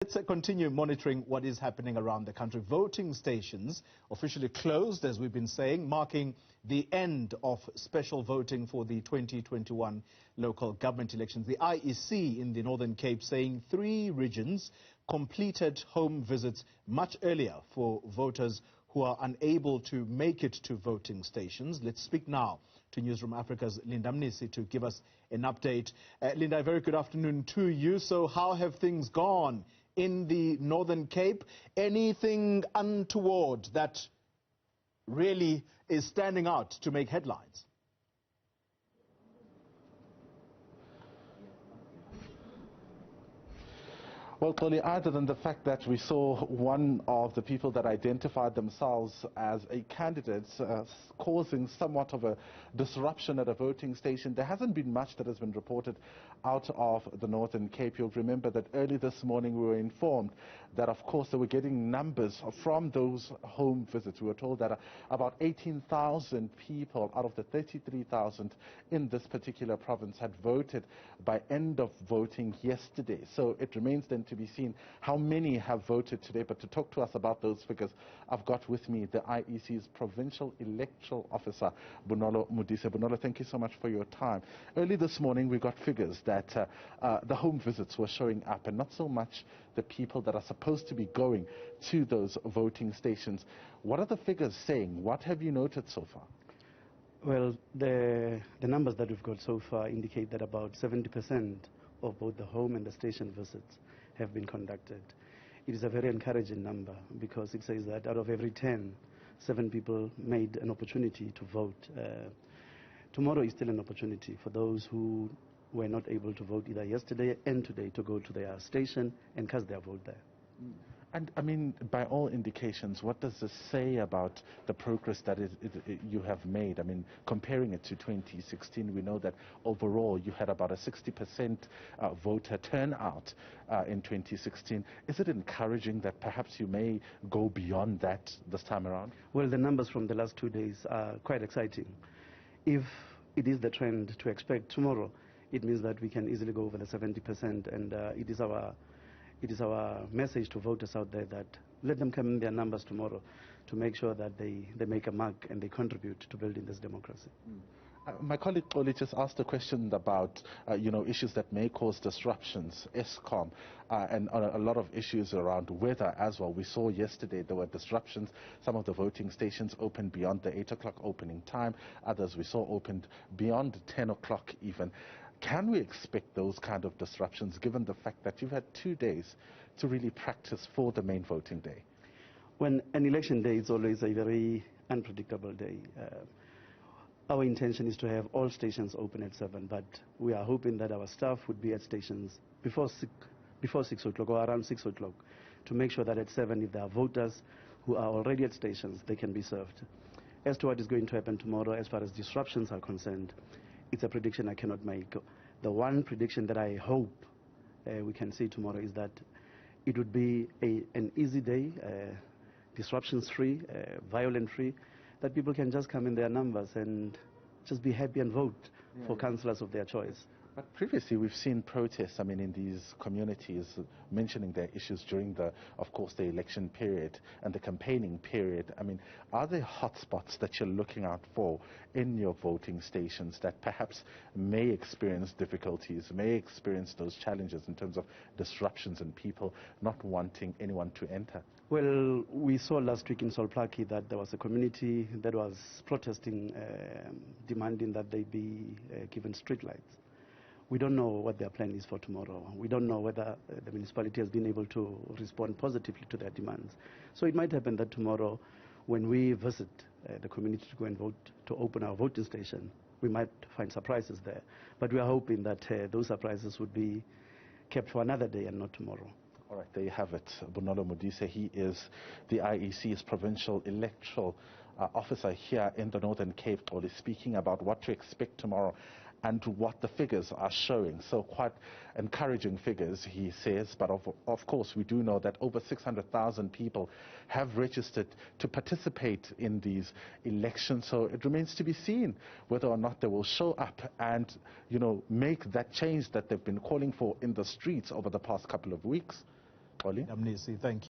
Let's continue monitoring what is happening around the country. Voting stations officially closed, as we've been saying, marking the end of special voting for the 2021 local government elections. The IEC in the Northern Cape saying 3 regions completed home visits much earlier for voters who are unable to make it to voting stations. Let's speak now to Newzroom Afrika's Linda Mnisi to give us an update. Linda, a very good afternoon to you. So how have things gone in the Northern Cape? Anything untoward that really is standing out to make headlines? Well, Toli, other than the fact that we saw one of the people that identified themselves as a candidate causing somewhat of a disruption at a voting station, there hasn't been much that has been reported out of the Northern Cape. You'll remember that early this morning we were informed that, of course, they were getting numbers from those home visits. We were told that about 18,000 people out of the 33,000 in this particular province had voted by end of voting yesterday. So it remains then to be seen how many have voted today. But to talk to us about those figures, I've got with me the IEC's Provincial Electoral Officer, Bonolo Modise. Bonolo, thank you so much for your time. Early this morning we got figures that the home visits were showing up and not so much the people that are supposed to be going to those voting stations. What are the figures saying? What have you noted so far? Well, the numbers that we've got so far indicate that about 70% of both the home and the station visits have been conducted. It is a very encouraging number because it says that out of every 10, 7 people made an opportunity to vote. Tomorrow is still an opportunity for those who were not able to vote either yesterday and today to go to their station and cast their vote there. And I mean, by all indications, what does this say about the progress that you have made? I mean, comparing it to 2016, we know that overall you had about a 60% voter turnout in 2016. Is it encouraging that perhaps you may go beyond that this time around? Well, the numbers from the last 2 days are quite exciting. If it is the trend to expect tomorrow, it means that we can easily go over the 70%, and it is our message to voters out there that let them come in their numbers tomorrow to make sure that they make a mark and they contribute to building this democracy. My colleague Oli just asked a question about issues that may cause disruptions, ESCOM, and a lot of issues around weather as well. We saw yesterday there were disruptions. Some of the voting stations opened beyond the 8 o'clock opening time. Others we saw opened beyond 10 o'clock even. Can we expect those kind of disruptions given the fact that you've had 2 days to really practice for the main voting day? When an election day is always a very unpredictable day. Our intention is to have all stations open at 7, but we are hoping that our staff would be at stations before 6 o'clock or around 6 o'clock to make sure that at 7, if there are voters who are already at stations, they can be served. As to what is going to happen tomorrow, as far as disruptions are concerned, it's a prediction I cannot make. The one prediction that I hope we can see tomorrow is that it would be an easy day, disruptions-free, violent-free, that people can just come in their numbers and just be happy and vote for councillors of their choice. But previously we've seen protests, I mean, in these communities mentioning their issues during of course, the election period and the campaigning period. I mean, are there hotspots that you're looking out for in your voting stations that perhaps may experience difficulties, may experience those challenges in terms of disruptions and people not wanting anyone to enter? Well, we saw last week in Solplaki that there was a community that was protesting, demanding that they be given streetlights. We don't know what their plan is for tomorrow. We don't know whether the municipality has been able to respond positively to their demands. So it might happen that tomorrow, when we visit the community to go and vote, to open our voting station, we might find surprises there. But we are hoping that those surprises would be kept for another day and not tomorrow. All right, there you have it. Bonolo Modise, he is the IEC's Provincial Electoral Officer here in the Northern Cape, speaking about what to expect tomorrow and what the figures are showing. So quite encouraging figures, he says, but of course we do know that over 600,000 people have registered to participate in these elections. So it remains to be seen whether or not they will show up and, make that change that they've been calling for in the streets over the past couple of weeks. Oli? Mnisi, thank you.